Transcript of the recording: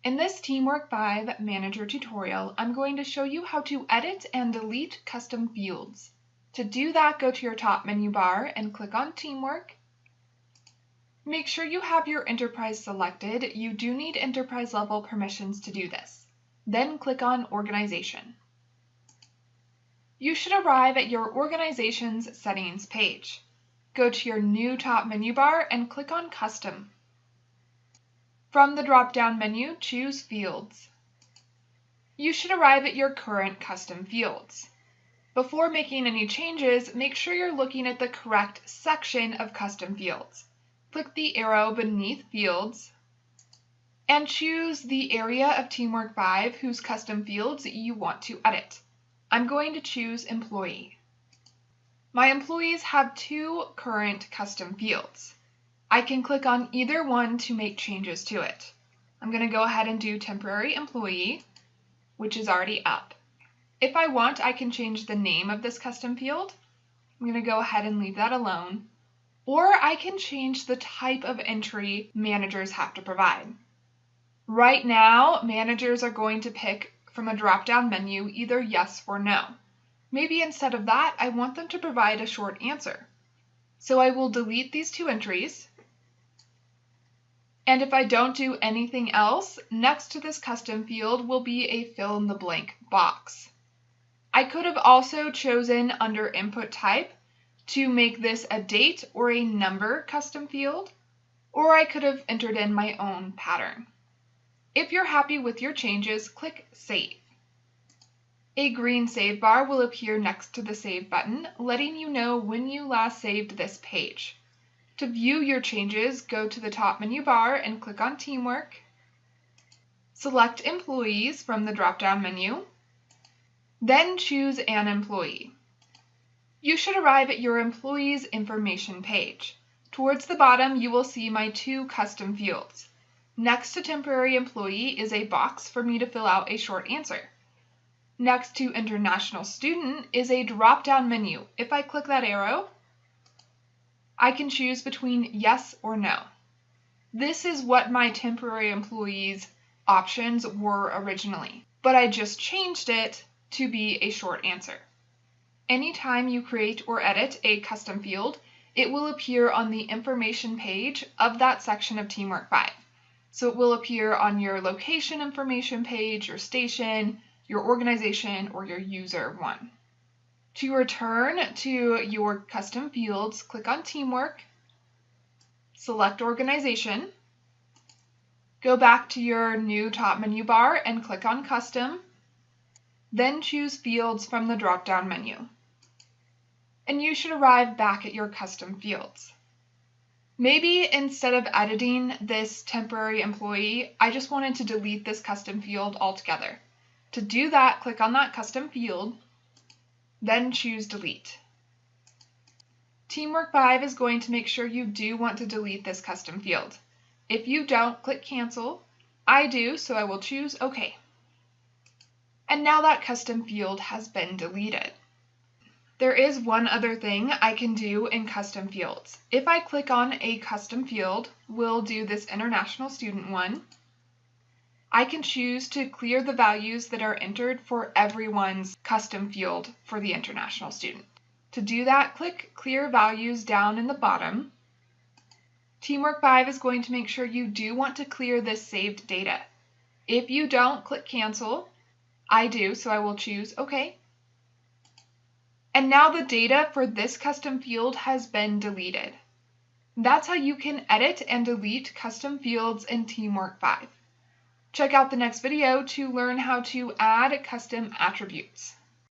In this TeamWork 5 Manager tutorial, I'm going to show you how to edit and delete custom fields. To do that, go to your top menu bar and click on Teamwork. Make sure you have your enterprise selected. You do need enterprise level permissions to do this. Then click on Organization. You should arrive at your Organization's settings page. Go to your new top menu bar and click on Custom. From the drop-down menu, choose Fields. You should arrive at your current custom fields. Before making any changes, make sure you're looking at the correct section of custom fields. Click the arrow beneath Fields and choose the area of TeamWork 5 whose custom fields you want to edit. I'm going to choose Employee. My employees have 2 current custom fields. I can click on either one to make changes to it. I'm going to go ahead and do Temporary Employee, which is already up. If I want, I can change the name of this custom field. I'm going to go ahead and leave that alone. Or I can change the type of entry managers have to provide. Right now, managers are going to pick from a drop-down menu either yes or no. Maybe instead of that, I want them to provide a short answer. So I will delete these 2 entries. And if I don't do anything else, next to this custom field will be a fill-in-the-blank box. I could have also chosen under Input Type to make this a date or a number custom field, or I could have entered in my own pattern. If you're happy with your changes, click Save. A green save bar will appear next to the Save button, letting you know when you last saved this page. To view your changes, go to the top menu bar and click on Teamwork. Select Employees from the drop-down menu. Then choose an employee. You should arrive at your employee's information page. Towards the bottom, you will see my 2 custom fields. Next to Temporary Employee is a box for me to fill out a short answer. Next to International Student is a drop-down menu. If I click that arrow, I can choose between yes or no. This is what my Temporary Employees options were originally, but I just changed it to be a short answer. Anytime you create or edit a custom field, it will appear on the information page of that section of TeamWork 5. So it will appear on your location information page, your station, your organization, or your user one. To return to your custom fields, click on Teamwork, select Organization, go back to your new top menu bar and click on Custom, then choose Fields from the drop-down menu. And you should arrive back at your custom fields. Maybe instead of editing this temporary employee, I just wanted to delete this custom field altogether. To do that, click on that custom field, then choose Delete. TeamWork 5 is going to make sure you do want to delete this custom field. If you don't, click Cancel. I do, so I will choose OK. And now that custom field has been deleted. There is one other thing I can do in custom fields. If I click on a custom field, we'll do this International Student one. I can choose to clear the values that are entered for everyone's custom field for the international student. To do that, click Clear Values down in the bottom. TeamWork 5 is going to make sure you do want to clear this saved data. If you don't, click Cancel. I do, so I will choose OK. And now the data for this custom field has been deleted. That's how you can edit and delete custom fields in TeamWork 5. Check out the next video to learn how to add custom attributes.